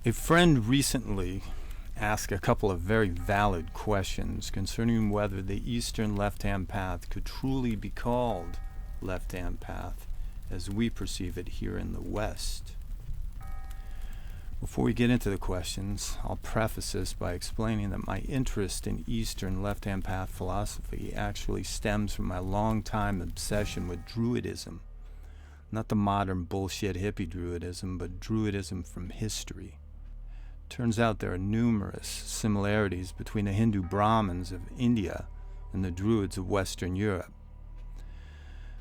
A friend recently asked a couple of very valid questions concerning whether the Eastern left-hand path could truly be called left-hand path as we perceive it here in the West. Before we get into the questions, I'll preface this by explaining that my interest in Eastern left-hand path philosophy actually stems from my long-time obsession with Druidism. Not the modern bullshit hippie Druidism, but Druidism from history. Turns out there are numerous similarities between the Hindu Brahmins of India and the Druids of Western Europe.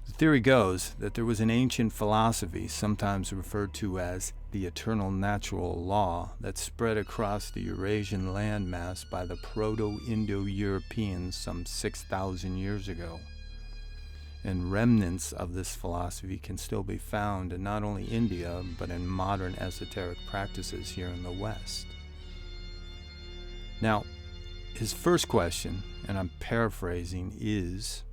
The theory goes that there was an ancient philosophy, sometimes referred to as the eternal natural law, that spread across the Eurasian landmass by the Proto-Indo-Europeans some 6,000 years ago. And remnants of this philosophy can still be found in not only India, but in modern esoteric practices here in the West. Now, his first question, and I'm paraphrasing, is,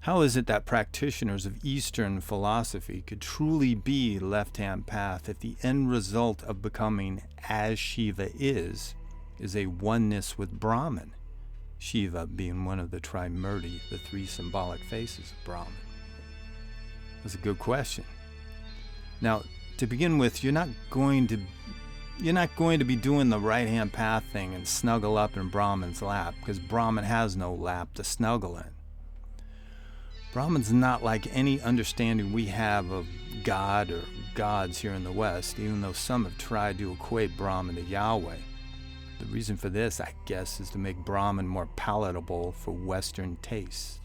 how is it that practitioners of Eastern philosophy could truly be left-hand path if the end result of becoming as Shiva is a oneness with Brahman? Shiva being one of the Trimurti, the three symbolic faces of Brahman. That's a good question. Now, to begin with, you're not going to be doing the right-hand path thing and snuggle up in Brahman's lap, because Brahman has no lap to snuggle in. Brahman's not like any understanding we have of God or gods here in the West, even though some have tried to equate Brahman to Yahweh. The reason for this, I guess, is to make Brahman more palatable for Western taste.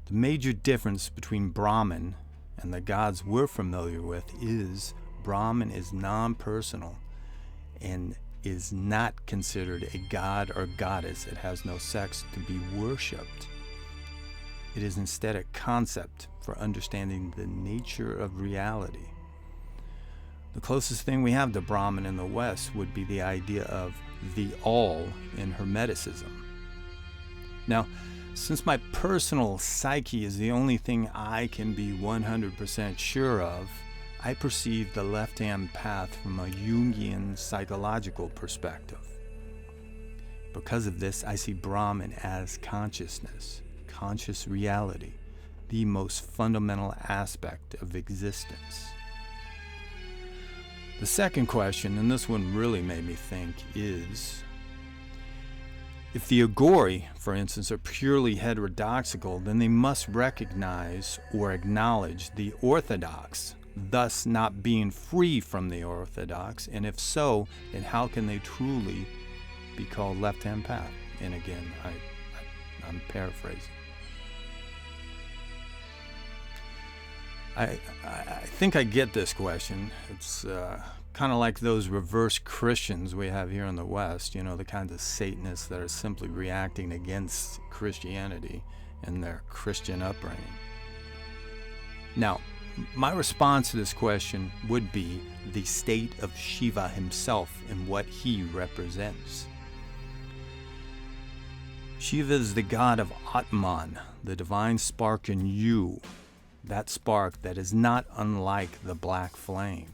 The major difference between Brahman and the gods we're familiar with is Brahman is non-personal and is not considered a god or goddess. It has no sex to be worshipped. It is instead a concept for understanding the nature of reality. The closest thing we have to Brahman in the West would be the idea of the all in Hermeticism. Now, since my personal psyche is the only thing I can be 100% sure of, I perceive the left-hand path from a Jungian psychological perspective. Because of this, I see Brahman as consciousness, conscious reality, the most fundamental aspect of existence. The second question, and this one really made me think, is if the Agori, for instance, are purely heterodoxical, then they must recognize or acknowledge the orthodox, thus not being free from the orthodox, and if so, then how can they truly be called left-hand path? And again, I'm paraphrasing. I think I get this question. It's kind of like those reverse Christians we have here in the West, the kinds of Satanists that are simply reacting against Christianity and their Christian upbringing. Now, my response to this question would be the state of Shiva himself and what he represents. Shiva is the god of Atman, the divine spark in you, that spark that is not unlike the black flame.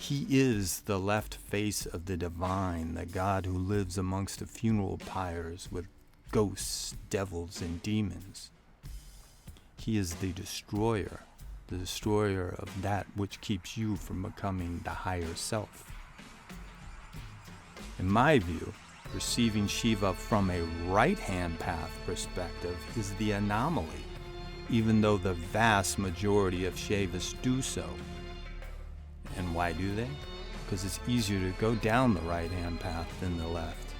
He is the left face of the divine, the god who lives amongst the funeral pyres with ghosts, devils, and demons. He is the destroyer of that which keeps you from becoming the higher self. In my view, perceiving Shiva from a right-hand path perspective is the anomaly, even though the vast majority of Shaivis do so. And why do they? Because it's easier to go down the right-hand path than the left.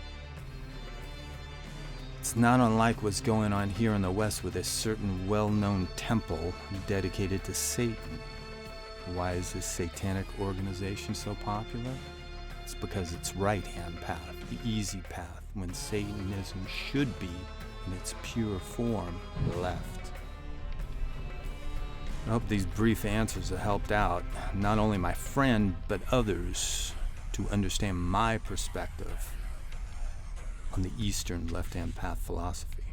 It's not unlike what's going on here in the West with a certain well-known temple dedicated to Satan. Why is this satanic organization so popular? It's because it's right-hand path, the easy path, when Satanism should be, in its pure form, left. I hope these brief answers have helped out, not only my friend, but others, to understand my perspective on the Eastern left-hand path philosophy.